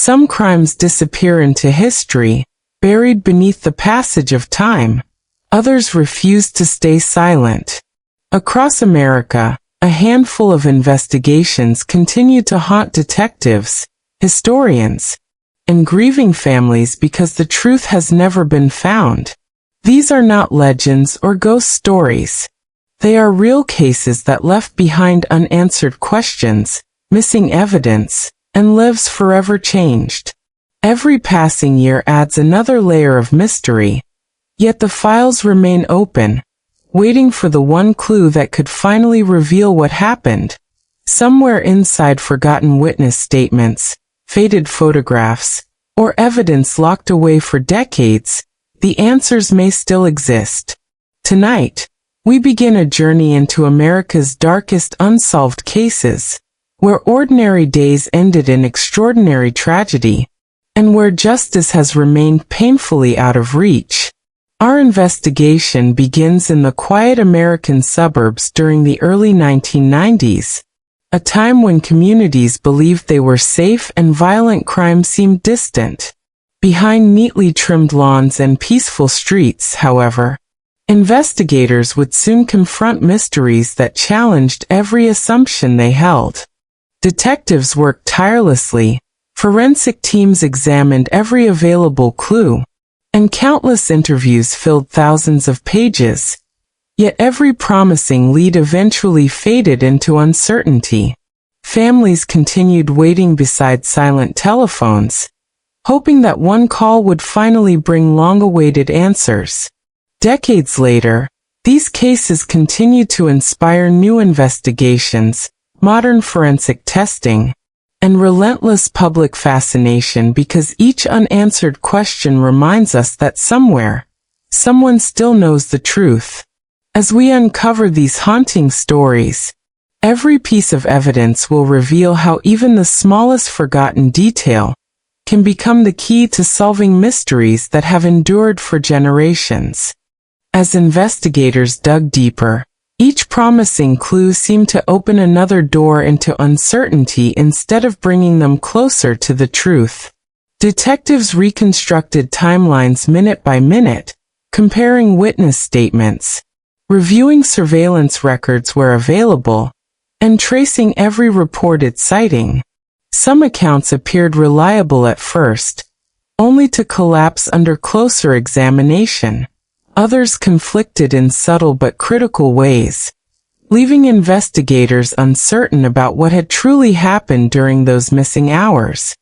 Some crimes disappear into history, buried beneath the passage of time. Others refuse to stay silent. Across America, a handful of investigations continue to haunt detectives, historians, and grieving families because the truth has never been found. These are not legends or ghost stories. They are real cases that left behind unanswered questions, missing evidence, and lives forever changed. Every passing year adds another layer of mystery, yet the files remain open, waiting for the one clue that could finally reveal what happened. Somewhere inside forgotten witness statements, faded photographs, or evidence locked away for decades, the answers may still exist. Tonight, we begin a journey into America's darkest unsolved cases, where ordinary days ended in extraordinary tragedy, and where justice has remained painfully out of reach. Our investigation begins in the quiet American suburbs during the early 1990s, a time when communities believed they were safe and violent crime seemed distant. Behind neatly trimmed lawns and peaceful streets, however, investigators would soon confront mysteries that challenged every assumption they held. Detectives worked tirelessly, forensic teams examined every available clue, and countless interviews filled thousands of pages. Yet every promising lead eventually faded into uncertainty. Families continued waiting beside silent telephones, hoping that one call would finally bring long-awaited answers. Decades later, these cases continue to inspire new investigations, modern forensic testing, and relentless public fascination because each unanswered question reminds us that somewhere, someone still knows the truth. As we uncover these haunting stories, every piece of evidence will reveal how even the smallest forgotten detail can become the key to solving mysteries that have endured for generations. As investigators dug deeper, each promising clue seemed to open another door into uncertainty instead of bringing them closer to the truth. Detectives reconstructed timelines minute by minute, comparing witness statements, reviewing surveillance records where available, and tracing every reported sighting. Some accounts appeared reliable at first, only to collapse under closer examination. Others conflicted in subtle but critical ways, leaving investigators uncertain about what had truly happened during those missing hours.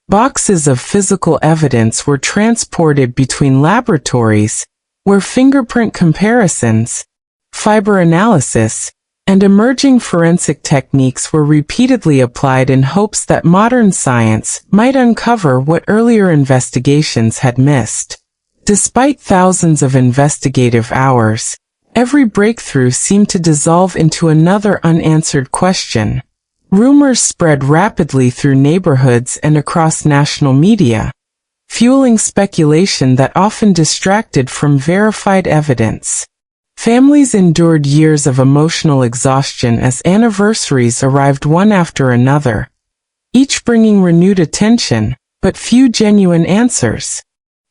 Boxes of physical evidence were transported between laboratories, where fingerprint comparisons, fiber analysis, and emerging forensic techniques were repeatedly applied in hopes that modern science might uncover what earlier investigations had missed. Despite thousands of investigative hours, every breakthrough seemed to dissolve into another unanswered question. Rumors spread rapidly through neighborhoods and across national media, fueling speculation that often distracted from verified evidence. Families endured years of emotional exhaustion as anniversaries arrived one after another, each bringing renewed attention, but few genuine answers.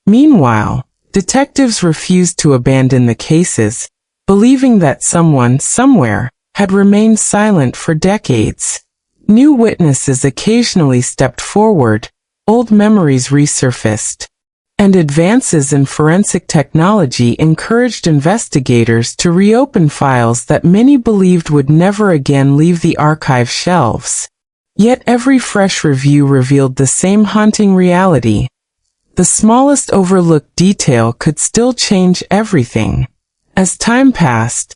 Meanwhile, detectives refused to abandon the cases, believing that someone, somewhere, had remained silent for decades. New witnesses occasionally stepped forward, old memories resurfaced, and advances in forensic technology encouraged investigators to reopen files that many believed would never again leave the archive shelves. Yet every fresh review revealed the same haunting reality. The smallest overlooked detail could still change everything. As time passed,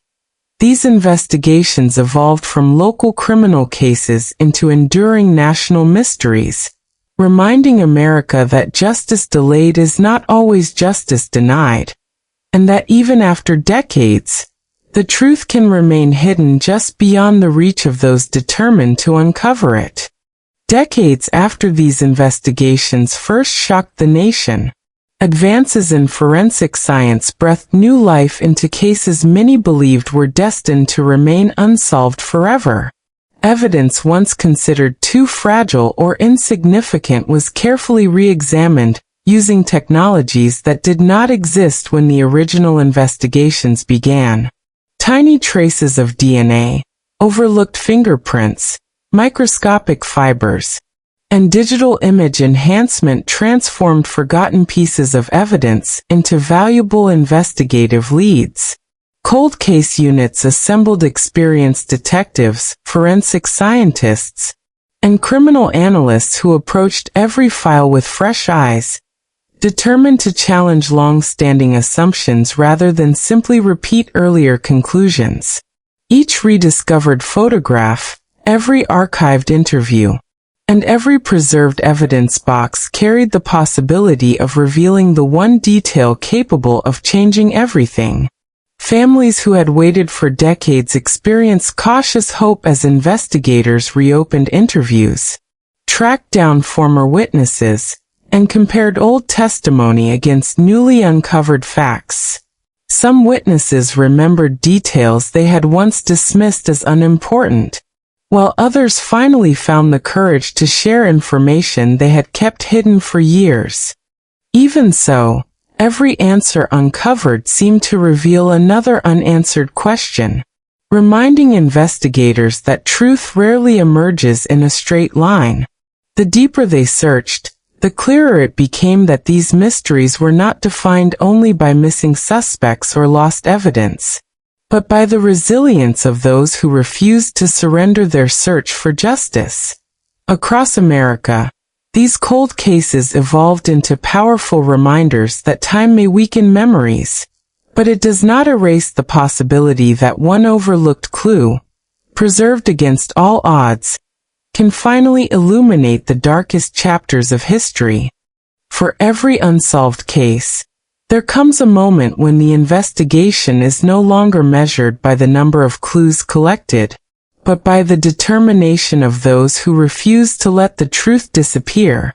these investigations evolved from local criminal cases into enduring national mysteries, reminding America that justice delayed is not always justice denied, and that even after decades, the truth can remain hidden just beyond the reach of those determined to uncover it. Decades after these investigations first shocked the nation, advances in forensic science breathed new life into cases many believed were destined to remain unsolved forever. Evidence once considered too fragile or insignificant was carefully re-examined, using technologies that did not exist when the original investigations began. Tiny traces of DNA, overlooked fingerprints, microscopic fibers, and digital image enhancement transformed forgotten pieces of evidence into valuable investigative leads. Cold case units assembled experienced detectives, forensic scientists, and criminal analysts who approached every file with fresh eyes, determined to challenge long-standing assumptions rather than simply repeat earlier conclusions. Each rediscovered photograph, every archived interview, and every preserved evidence box carried the possibility of revealing the one detail capable of changing everything. Families who had waited for decades experienced cautious hope as investigators reopened interviews, tracked down former witnesses, and compared old testimony against newly uncovered facts. Some witnesses remembered details they had once dismissed as unimportant, while others finally found the courage to share information they had kept hidden for years. Even so, every answer uncovered seemed to reveal another unanswered question, reminding investigators that truth rarely emerges in a straight line. The deeper they searched, the clearer it became that these mysteries were not defined only by missing suspects or lost evidence, but by the resilience of those who refused to surrender their search for justice. Across America, these cold cases evolved into powerful reminders that time may weaken memories, but it does not erase the possibility that one overlooked clue, preserved against all odds, can finally illuminate the darkest chapters of history. For every unsolved case, there comes a moment when the investigation is no longer measured by the number of clues collected, but by the determination of those who refuse to let the truth disappear.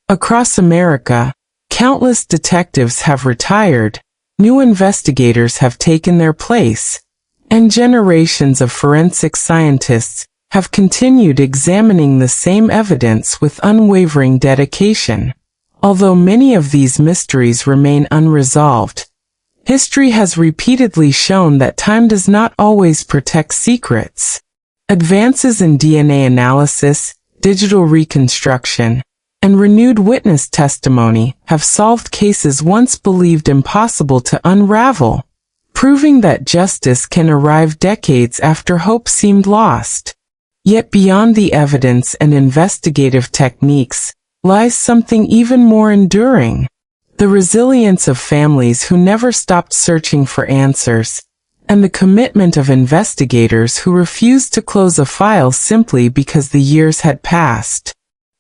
Across America, countless detectives have retired, new investigators have taken their place, and generations of forensic scientists have continued examining the same evidence with unwavering dedication. Although many of these mysteries remain unresolved, history has repeatedly shown that time does not always protect secrets. Advances in DNA analysis, digital reconstruction, and renewed witness testimony have solved cases once believed impossible to unravel, proving that justice can arrive decades after hope seemed lost. Yet beyond the evidence and investigative techniques lies something even more enduring: the resilience of families who never stopped searching for answers, and the commitment of investigators who refused to close a file simply because the years had passed.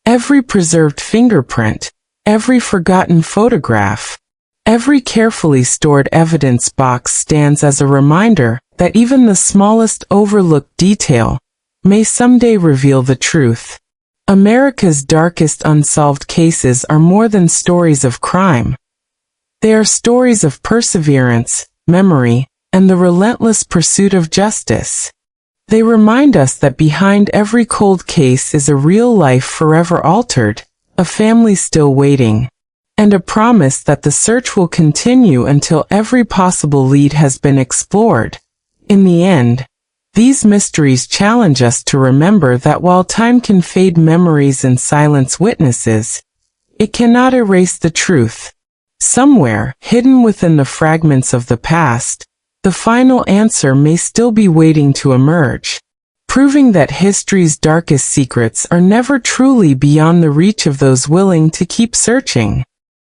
Every preserved fingerprint, every forgotten photograph, every carefully stored evidence box stands as a reminder that even the smallest overlooked detail may someday reveal the truth. America's darkest unsolved cases are more than stories of crime. They are stories of perseverance, memory, and the relentless pursuit of justice. They remind us that behind every cold case is a real life forever altered, a family still waiting, and a promise that the search will continue until every possible lead has been explored. In the end, these mysteries challenge us to remember that while time can fade memories and silence witnesses, it cannot erase the truth. Somewhere, hidden within the fragments of the past, the final answer may still be waiting to emerge, proving that history's darkest secrets are never truly beyond the reach of those willing to keep searching.